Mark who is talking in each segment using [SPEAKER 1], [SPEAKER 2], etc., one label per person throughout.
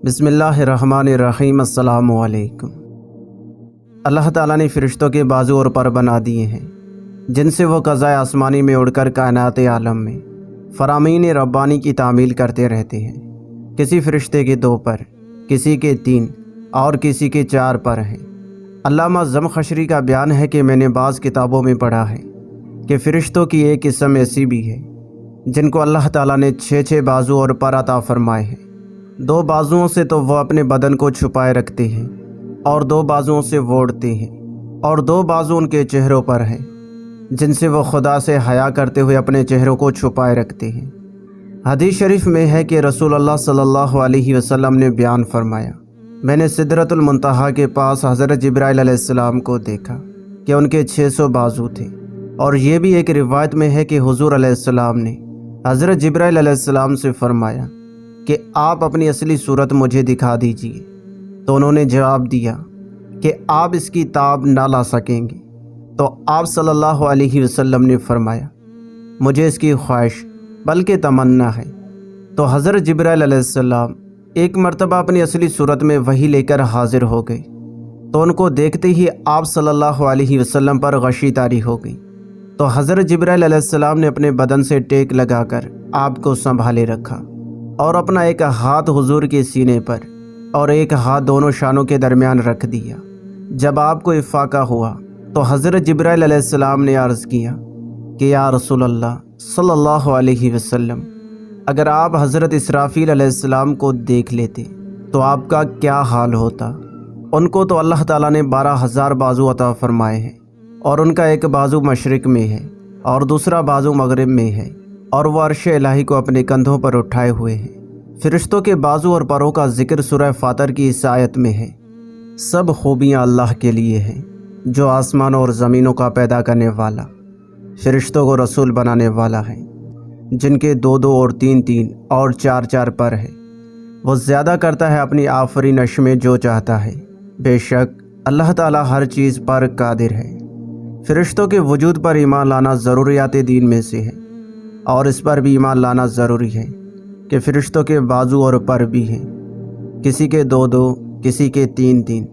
[SPEAKER 1] بسم اللہ الرحمن الرحیم۔ السلام علیکم۔ اللہ تعالیٰ نے فرشتوں کے بازو اور پر بنا دیے ہیں جن سے وہ قضائے آسمانی میں اڑ کر کائنات عالم میں فرامین ربانی کی تعمیل کرتے رہتے ہیں۔ کسی فرشتے کے 2 پر، کسی کے 3 اور کسی کے 4 پر ہیں۔ علامہ زمخشری کا بیان ہے کہ میں نے بعض کتابوں میں پڑھا ہے کہ فرشتوں کی ایک قسم ایسی بھی ہے جن کو اللہ تعالیٰ نے 6 بازو اور پر عطا فرمائے ہیں۔ 2 بازوؤں سے تو وہ اپنے بدن کو چھپائے رکھتے ہیں اور 2 بازوؤں سے وہ اڑتے ہیں، اور 2 بازو ان کے چہروں پر ہیں جن سے وہ خدا سے حیا کرتے ہوئے اپنے چہروں کو چھپائے رکھتے ہیں۔ حدیث شریف میں ہے کہ رسول اللہ صلی اللہ علیہ وسلم نے بیان فرمایا، میں نے سدرۃ المنتہا کے پاس حضرت جبرائیل علیہ السلام کو دیکھا کہ ان کے 600 بازو تھے، اور یہ بھی ایک روایت میں ہے کہ حضور علیہ السلام نے حضرت جبرائیل علیہ السلام سے فرمایا کہ آپ اپنی اصلی صورت مجھے دکھا دیجئے، تو انہوں نے جواب دیا کہ آپ اس کی تاب نہ لا سکیں گے۔ تو آپ صلی اللہ علیہ وسلم نے فرمایا، مجھے اس کی خواہش بلکہ تمنا ہے۔ تو حضرت جبرائیل علیہ السلام ایک مرتبہ اپنی اصلی صورت میں وحی لے کر حاضر ہو گئے، تو ان کو دیکھتے ہی آپ صلی اللہ علیہ وسلم پر غشی طاری ہو گئی۔ تو حضرت جبرائیل علیہ السلام نے اپنے بدن سے ٹیک لگا کر آپ کو سنبھالے رکھا، اور اپنا ایک ہاتھ حضور کے سینے پر اور ایک ہاتھ دونوں شانوں کے درمیان رکھ دیا۔ جب آپ کو افاقہ ہوا تو حضرت جبرائیل علیہ السلام نے عرض کیا کہ یا رسول اللہ صلی اللہ علیہ وسلم، اگر آپ حضرت اسرافیل علیہ السلام کو دیکھ لیتے تو آپ کا کیا حال ہوتا؟ ان کو تو اللہ تعالیٰ نے 12,000 بازو عطا فرمائے ہیں، اور ان کا ایک بازو مشرق میں ہے اور دوسرا بازو مغرب میں ہے، اور وہ عرش الہی کو اپنے کندھوں پر اٹھائے ہوئے ہیں۔ فرشتوں کے بازو اور پروں کا ذکر سورہ فاطر کی اس آیت میں ہے۔ سب خوبیاں اللہ کے لیے ہیں جو آسمان اور زمینوں کا پیدا کرنے والا، فرشتوں کو رسول بنانے والا ہے، جن کے 2 اور 3 اور 4 پر ہے۔ وہ زیادہ کرتا ہے اپنی آفرینش میں جو چاہتا ہے، بے شک اللہ تعالیٰ ہر چیز پر قادر ہے۔ فرشتوں کے وجود پر ایمان لانا ضروریات دین میں سے ہے، اور اس پر بھی ایمان لانا ضروری ہے کہ فرشتوں کے بازو اور پر بھی ہیں، کسی کے 2 کسی کے 3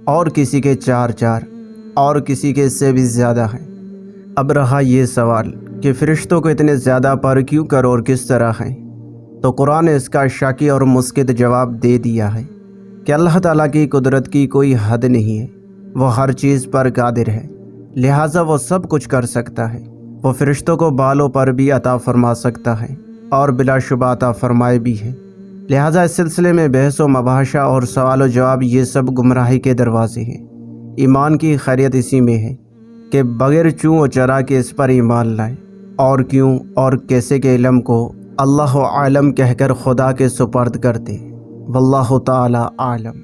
[SPEAKER 1] اور کسی کے 4 اور کسی کے اس سے بھی زیادہ ہیں۔ اب رہا یہ سوال کہ فرشتوں کو اتنے زیادہ پر کیوں کر اور کس طرح ہیں، تو قرآن نے اس کا شاکی اور مسکت جواب دے دیا ہے کہ اللہ تعالیٰ کی قدرت کی کوئی حد نہیں ہے، وہ ہر چیز پر قادر ہے، لہٰذا وہ سب کچھ کر سکتا ہے۔ وہ فرشتوں کو بالوں پر بھی عطا فرما سکتا ہے، اور بلا شبہ عطا فرمائے بھی ہے۔ لہٰذا اس سلسلے میں بحث و مباحثہ اور سوال و جواب یہ سب گمراہی کے دروازے ہیں۔ ایمان کی خیریت اسی میں ہے کہ بغیر چوں و چرا کے اس پر ایمان لائیں، اور کیوں اور کیسے کے علم کو اللہ عالم کہہ کر خدا کے سپرد کرتے۔ واللہ تعالی عالم۔